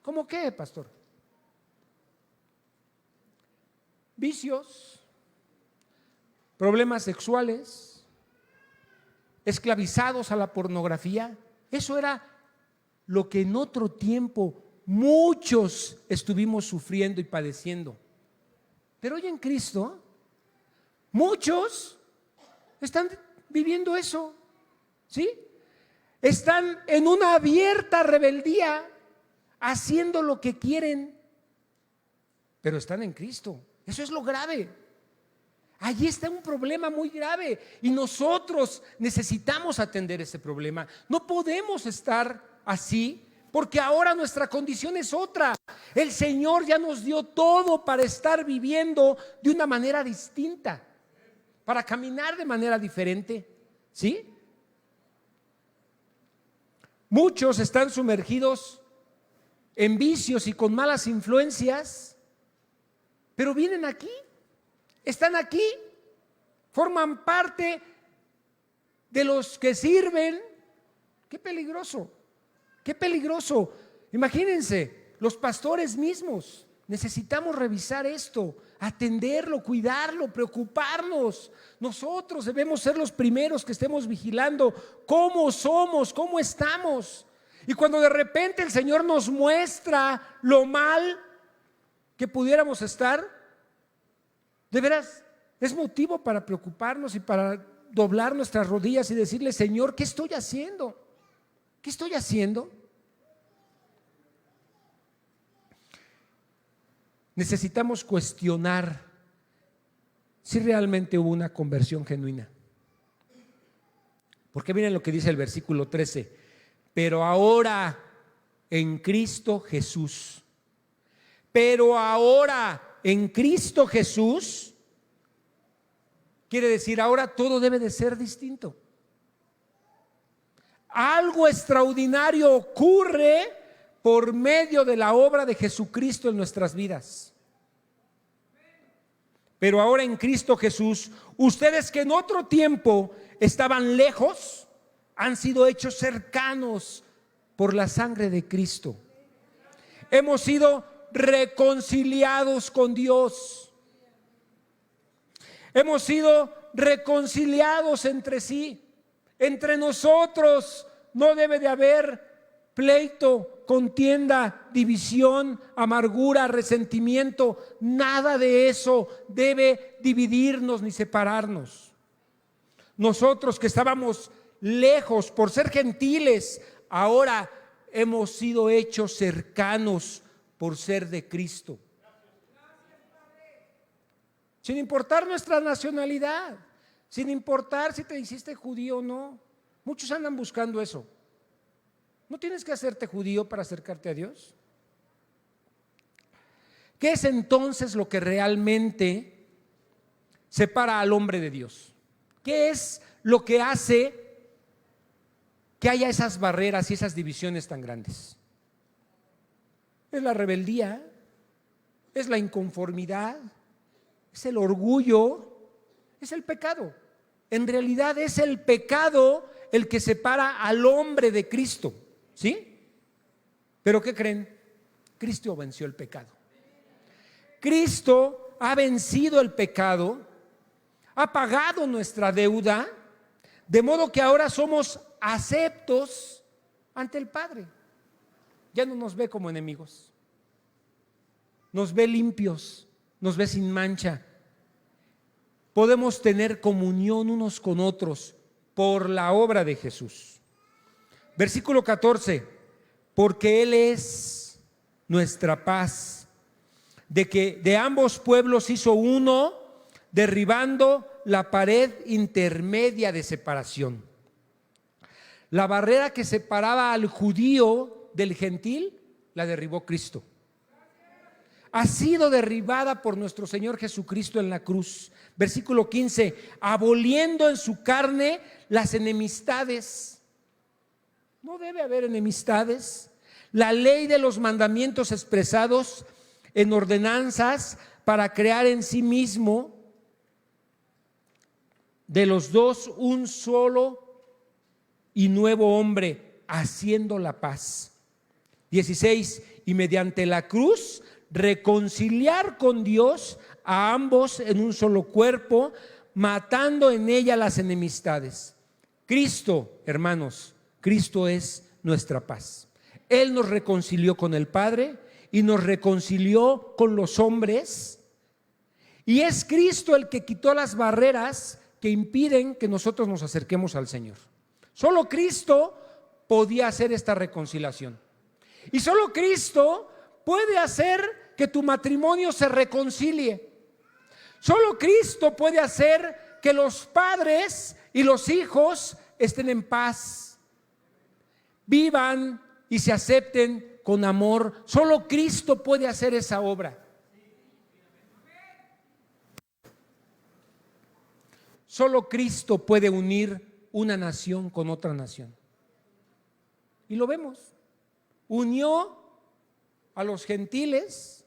¿Cómo qué, pastor? Vicios, problemas sexuales, esclavizados a la pornografía. Eso era lo que en otro tiempo muchos estuvimos sufriendo y padeciendo. Pero hoy en Cristo, muchos están viviendo eso, ¿sí? Están en una abierta rebeldía, haciendo lo que quieren, pero están en Cristo. Eso es lo grave. Allí está un problema muy grave y nosotros necesitamos atender ese problema. No podemos estar así porque ahora nuestra condición es otra. El Señor ya nos dio todo para estar viviendo de una manera distinta, para caminar de manera diferente, ¿sí? Muchos están sumergidos en vicios y con malas influencias, pero vienen aquí, están aquí, forman parte de los que sirven. Qué peligroso, qué peligroso. Imagínense, los pastores mismos necesitamos revisar esto. atenderlo, cuidarlo, preocuparnos. Nosotros debemos ser los primeros que estemos vigilando cómo somos, cómo estamos. Y cuando de repente el Señor nos muestra lo mal que pudiéramos estar, de veras es motivo para preocuparnos y para doblar nuestras rodillas y decirle: Señor, ¿qué estoy haciendo? ¿Qué estoy haciendo? Necesitamos cuestionar si realmente hubo una conversión genuina. Porque miren lo que dice el versículo 13: pero ahora en Cristo Jesús. Pero ahora en Cristo Jesús quiere decir, ahora todo debe de ser distinto. Algo extraordinario ocurre por medio de la obra de Jesucristo en nuestras vidas. Pero ahora en Cristo Jesús, ustedes que en otro tiempo estaban lejos, han sido hechos cercanos por la sangre de Cristo. Hemos sido reconciliados con Dios. Hemos sido reconciliados entre sí. Entre nosotros no debe de haber pleito, contienda, división, amargura, resentimiento. Nada de eso debe dividirnos ni separarnos. Nosotros que estábamos lejos por ser gentiles, ahora hemos sido hechos cercanos por ser de Cristo. Sin importar nuestra nacionalidad, sin importar si te hiciste judío o no. Muchos andan buscando eso. ¿No tienes que hacerte judío para acercarte a Dios? ¿Qué es entonces lo que realmente separa al hombre de Dios? ¿Qué es lo que hace que haya esas barreras y esas divisiones tan grandes? Es la rebeldía, es la inconformidad, es el orgullo, es el pecado. En realidad es el pecado el que separa al hombre de Cristo, ¿sí? Pero ¿qué creen? Cristo venció el pecado. Cristo ha vencido el pecado, ha pagado nuestra deuda, de modo que ahora somos aceptos ante el Padre. Ya no nos ve como enemigos, nos ve limpios, nos ve sin mancha. Podemos tener comunión unos con otros por la obra de Jesús. Versículo 14: porque Él es nuestra paz, de que de ambos pueblos hizo uno, derribando la pared intermedia de separación. La barrera que separaba al judío del gentil, la derribó Cristo. Ha sido derribada por nuestro Señor Jesucristo en la cruz. Versículo 15: aboliendo en su carne las enemistades. No debe haber enemistades. La ley de los mandamientos expresados en ordenanzas para crear en sí mismo de los dos un solo y nuevo hombre, haciendo la paz. 16: y mediante la cruz reconciliar con Dios a ambos en un solo cuerpo, matando en ella las enemistades. Cristo, hermanos, Cristo es nuestra paz. Él nos reconcilió con el Padre y nos reconcilió con los hombres, y es Cristo el que quitó las barreras que impiden que nosotros nos acerquemos al Señor. Solo Cristo podía hacer esta reconciliación, y solo Cristo puede hacer que tu matrimonio se reconcilie. Solo Cristo puede hacer que los padres y los hijos estén en paz, vivan y se acepten con amor. Solo Cristo puede hacer esa obra. Solo Cristo puede unir una nación con otra nación. Y lo vemos. Unió a los gentiles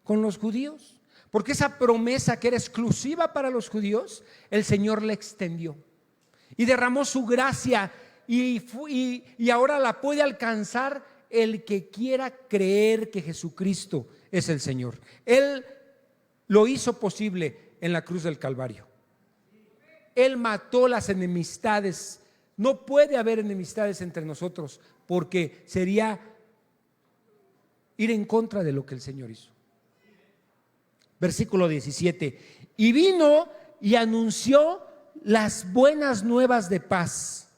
con los judíos, porque esa promesa que era exclusiva para los judíos, el Señor la extendió y derramó su gracia, y ahora la puede alcanzar el que quiera creer que Jesucristo es el Señor. Él lo hizo posible en la cruz del Calvario. Él mató las enemistades. No puede haber enemistades entre nosotros, porque sería ir en contra de lo que el Señor hizo. Versículo 17. Y vino y anunció las buenas nuevas de paz.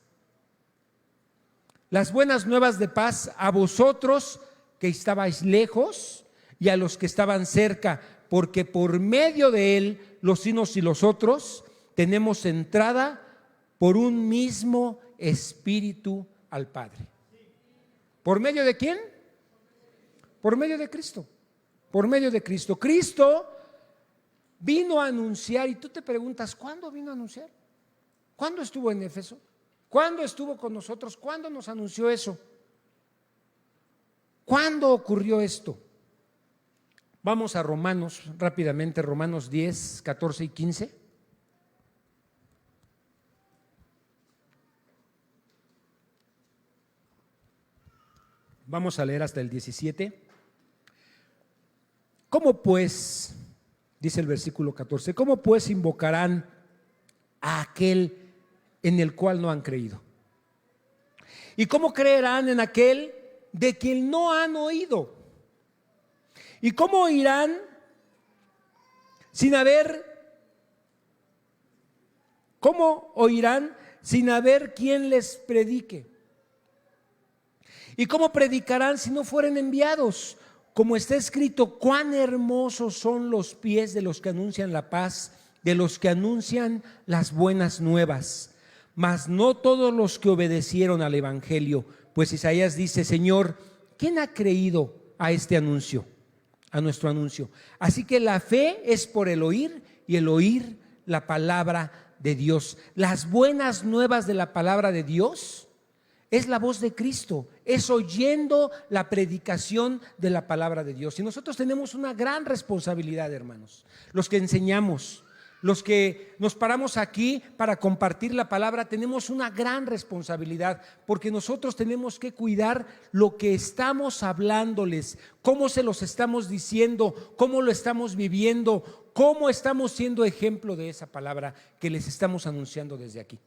Las buenas nuevas de paz a vosotros que estabais lejos y a los que estaban cerca, porque por medio de él, los unos y los otros, tenemos entrada por un mismo Espíritu al Padre. ¿Por medio de quién? Por medio de Cristo. Por medio de Cristo. Cristo vino a anunciar, y tú te preguntas, ¿cuándo vino a anunciar? ¿Cuándo estuvo en Éfeso? ¿Cuándo estuvo con nosotros? ¿Cuándo nos anunció eso? ¿Cuándo ocurrió esto? Vamos a Romanos, rápidamente, Romanos 10, 14 y 15. Vamos a leer hasta el 17. ¿Cómo pues, dice el versículo 14, cómo pues invocarán a aquel en el cual no han creído? ¿Y cómo creerán en aquel de quien no han oído? ¿Y cómo oirán sin haber quien les predique? ¿Y cómo predicarán si no fueren enviados? Como está escrito, cuán hermosos son los pies de los que anuncian la paz, de los que anuncian las buenas nuevas. Mas no todos los que obedecieron al evangelio, pues Isaías dice, Señor, ¿quién ha creído a este anuncio? A nuestro anuncio. Así que la fe es por el oír, y el oír la palabra de Dios. Las buenas nuevas de la palabra de Dios es la voz de Cristo, es oyendo la predicación de la palabra de Dios. Y nosotros tenemos una gran responsabilidad, hermanos, los que enseñamos, los que nos paramos aquí para compartir la palabra, tenemos una gran responsabilidad, porque nosotros tenemos que cuidar lo que estamos hablándoles, cómo se los estamos diciendo, cómo lo estamos viviendo, cómo estamos siendo ejemplo de esa palabra que les estamos anunciando desde aquí.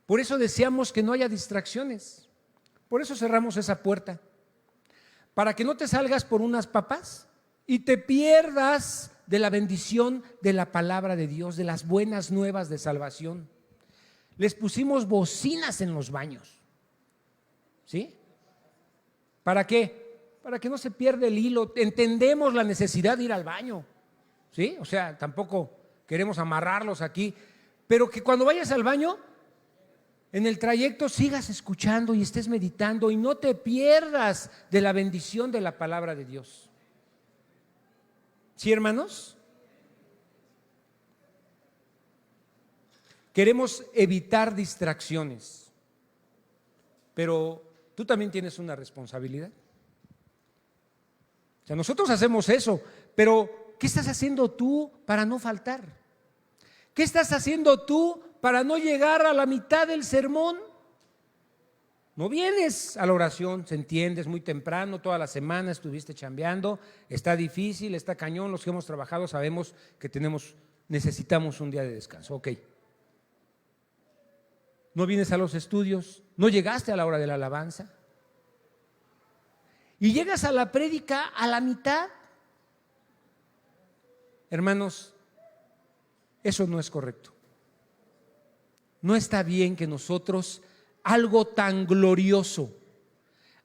Por eso deseamos que no haya distracciones, por eso cerramos esa puerta, para que no te salgas por unas papas y te pierdas de la bendición de la palabra de Dios, de las buenas nuevas de salvación. Les pusimos bocinas en los baños, ¿sí? ¿Para qué? Para que no se pierda el hilo. Entendemos la necesidad de ir al baño, ¿sí? O sea, tampoco queremos amarrarlos aquí, pero que cuando vayas al baño, en el trayecto sigas escuchando y estés meditando y no te pierdas de la bendición de la palabra de Dios. ¿Sí, hermanos? Queremos evitar distracciones, pero tú también tienes una responsabilidad. O sea, nosotros hacemos eso, pero ¿qué estás haciendo tú para no faltar? ¿Qué estás haciendo tú para no llegar a la mitad del sermón? No vienes a la oración, se entiende, es muy temprano, toda la semana estuviste chambeando, está difícil, está cañón, los que hemos trabajado sabemos que necesitamos un día de descanso, ok. No vienes a los estudios, no llegaste a la hora de la alabanza y llegas a la prédica a la mitad. Hermanos, eso no es correcto. No está bien que nosotros algo tan glorioso,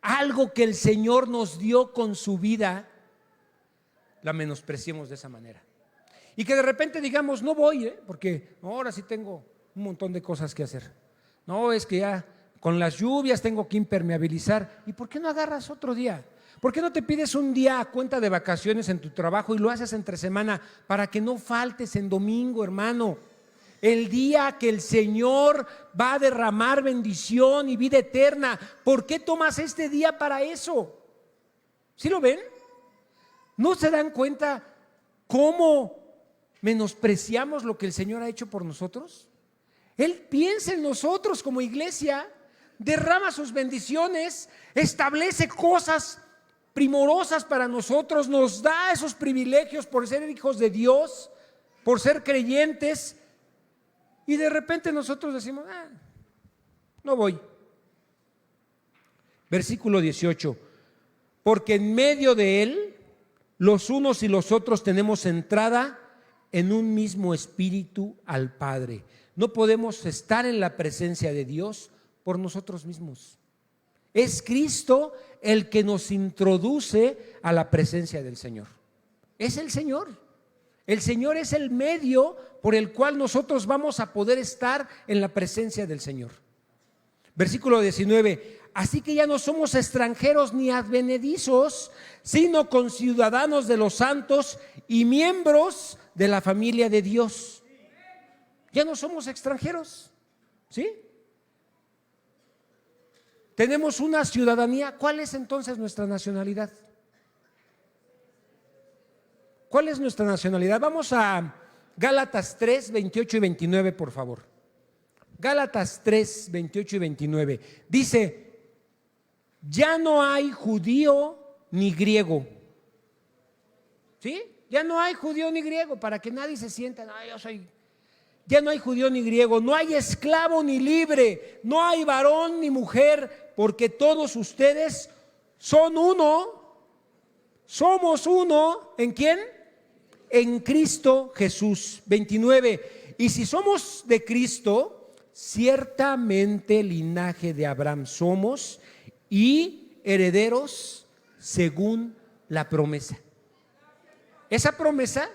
algo que el Señor nos dio con su vida, la menospreciemos de esa manera. Y que de repente digamos, no voy, porque ahora sí tengo un montón de cosas que hacer. No, es que ya con las lluvias tengo que impermeabilizar. ¿Y por qué no agarras otro día? ¿Por qué no te pides un día a cuenta de vacaciones en tu trabajo y lo haces entre semana para que no faltes en domingo, hermano? El día que el Señor va a derramar bendición y vida eterna. ¿Por qué tomas este día para eso? ¿Sí lo ven? ¿No se dan cuenta cómo menospreciamos lo que el Señor ha hecho por nosotros? Él piensa en nosotros como iglesia, derrama sus bendiciones, establece cosas primorosas para nosotros, nos da esos privilegios por ser hijos de Dios, por ser creyentes, y de repente nosotros decimos, no voy. Versículo 18, porque en medio de Él, los unos y los otros tenemos entrada en un mismo espíritu al Padre. No podemos estar en la presencia de Dios por nosotros mismos. Es Cristo el que nos introduce a la presencia del Señor. Es el Señor. El Señor es el medio por el cual nosotros vamos a poder estar en la presencia del Señor. Versículo 19, así que ya no somos extranjeros ni advenedizos, sino conciudadanos de los santos y miembros de la familia de Dios. Ya no somos extranjeros, ¿sí? Tenemos una ciudadanía. ¿Cuál es entonces nuestra nacionalidad? ¿Cuál es nuestra nacionalidad? Vamos a Gálatas 3, 28 y 29, por favor. Gálatas 3, 28 y 29. Dice, ya no hay judío ni griego. ¿Sí? Ya no hay judío ni griego, para que nadie se sienta, no, yo soy... Ya no hay judío ni griego, no hay esclavo ni libre, no hay varón ni mujer, porque todos ustedes son uno, somos uno. ¿En quién? En Cristo Jesús. 29. Y si somos de Cristo, ciertamente linaje de Abraham somos y herederos según la promesa. Esa promesa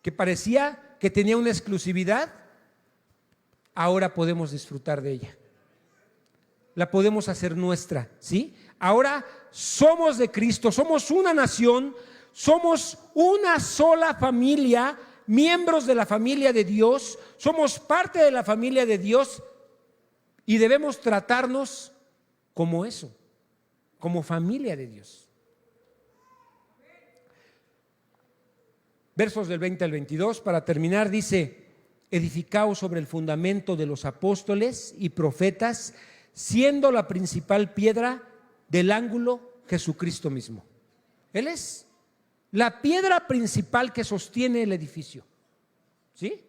que parecía que tenía una exclusividad, ahora podemos disfrutar de ella. La podemos hacer nuestra, ¿sí? Ahora somos de Cristo, somos una nación, somos una sola familia, miembros de la familia de Dios, somos parte de la familia de Dios y debemos tratarnos como eso, como familia de Dios. Versos del 20 al 22, para terminar, dice, edificaos sobre el fundamento de los apóstoles y profetas, siendo la principal piedra del ángulo Jesucristo mismo. Él es la piedra principal que sostiene el edificio, ¿sí?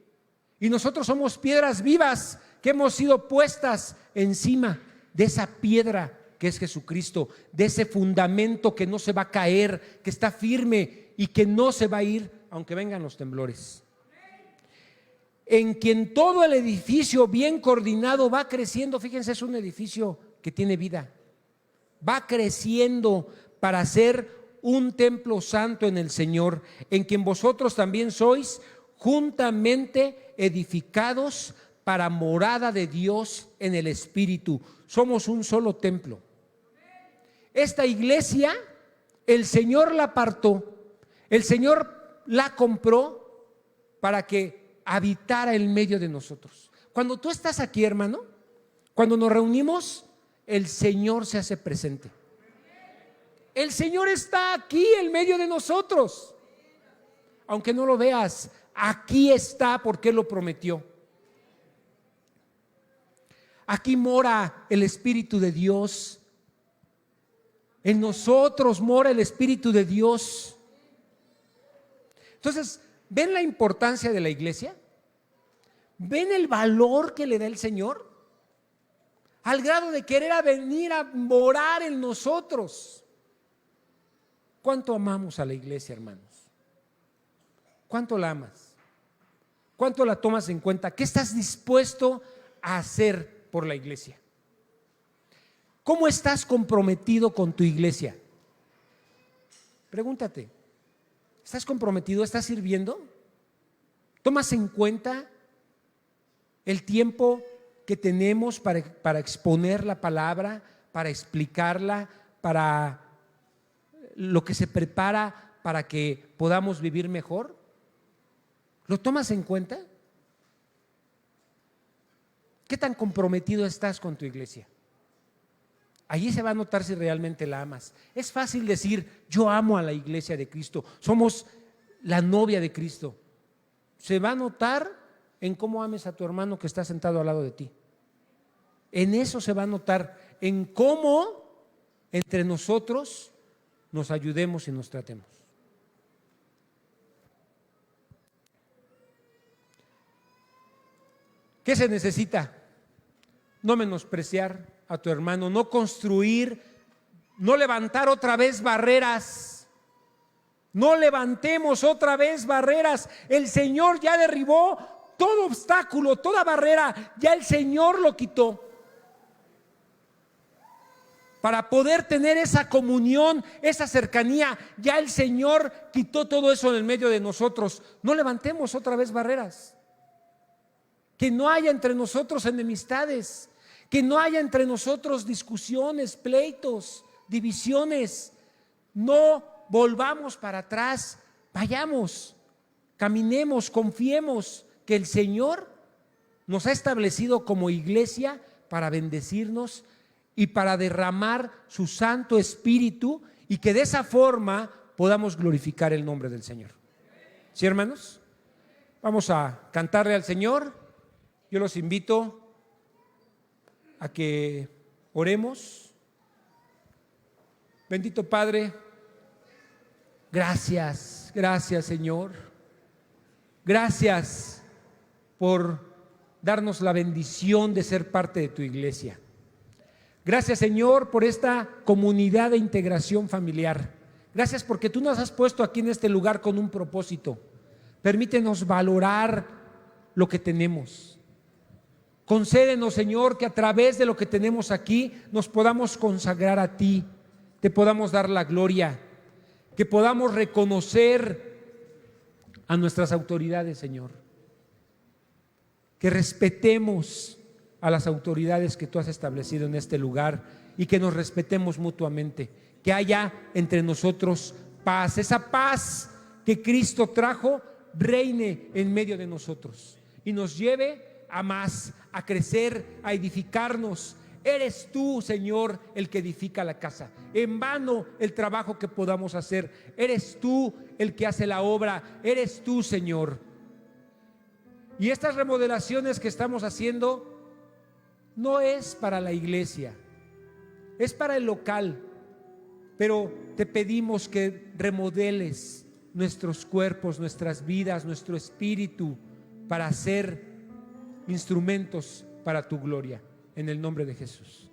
Y nosotros somos piedras vivas que hemos sido puestas encima de esa piedra que es Jesucristo, de ese fundamento que no se va a caer, que está firme y que no se va a ir aunque vengan los temblores. En quien todo el edificio bien coordinado va creciendo. Fíjense, es un edificio que tiene vida, va creciendo para ser un templo santo en el Señor, en quien vosotros también sois juntamente edificados para morada de Dios en el Espíritu. Somos un solo templo. Esta iglesia el Señor la apartó, el Señor la compró para que habitara en medio de nosotros. Cuando tú estás aquí, hermano, cuando nos reunimos, el Señor se hace presente. El Señor está aquí en medio de nosotros. Aunque no lo veas, aquí está porque Él lo prometió. Aquí mora el Espíritu de Dios. En nosotros mora el Espíritu de Dios. Entonces, ¿ven la importancia de la iglesia? ¿Ven el valor que le da el Señor? Al grado de querer venir a morar en nosotros. ¿Cuánto amamos a la iglesia, hermanos? ¿Cuánto la amas? ¿Cuánto la tomas en cuenta? ¿Qué estás dispuesto a hacer por la iglesia? ¿Cómo estás comprometido con tu iglesia? Pregúntate. ¿Estás comprometido? ¿Estás sirviendo? ¿Tomas en cuenta el tiempo que tenemos para exponer la palabra, para explicarla, para lo que se prepara para que podamos vivir mejor? ¿Lo tomas en cuenta? ¿Qué tan comprometido estás con tu iglesia? Allí se va a notar si realmente la amas. Es fácil decir, yo amo a la iglesia de Cristo, somos la novia de Cristo. Se va a notar en cómo ames a tu hermano que está sentado al lado de ti. En eso se va a notar, en cómo entre nosotros nos ayudemos y nos tratemos. ¿Qué se necesita? No menospreciar a tu hermano, no construir, no levantar otra vez barreras. No levantemos otra vez barreras. El Señor ya derribó todo obstáculo, toda barrera, ya el Señor lo quitó. Para poder tener esa comunión, esa cercanía, ya el Señor quitó todo eso en el medio de nosotros. No levantemos otra vez barreras. Que no haya entre nosotros enemistades, que no haya entre nosotros discusiones, pleitos, divisiones. No volvamos para atrás, vayamos, caminemos, confiemos que el Señor nos ha establecido como iglesia para bendecirnos y para derramar su Santo Espíritu, y que de esa forma podamos glorificar el nombre del Señor. ¿Sí, hermanos? Vamos a cantarle al Señor. Yo los invito a que oremos. Bendito Padre, gracias, gracias Señor. Gracias por darnos la bendición de ser parte de tu iglesia. Gracias Señor por esta comunidad de integración familiar. Gracias porque tú nos has puesto aquí en este lugar con un propósito. Permítenos valorar lo que tenemos. Concédenos, Señor, que a través de lo que tenemos aquí nos podamos consagrar a ti, te podamos dar la gloria, que podamos reconocer a nuestras autoridades, Señor, que respetemos a las autoridades que tú has establecido en este lugar y que nos respetemos mutuamente, que haya entre nosotros paz, esa paz que Cristo trajo reine en medio de nosotros y nos lleve a más, a crecer, a edificarnos. Eres tú, Señor, el que edifica la casa. En vano el trabajo que podamos hacer. Eres tú el que hace la obra. Eres tú, Señor. Y estas remodelaciones que estamos haciendo no es para la iglesia, es para el local. Pero te pedimos que remodeles nuestros cuerpos, nuestras vidas, nuestro espíritu, para ser instrumentos para tu gloria, en el nombre de Jesús.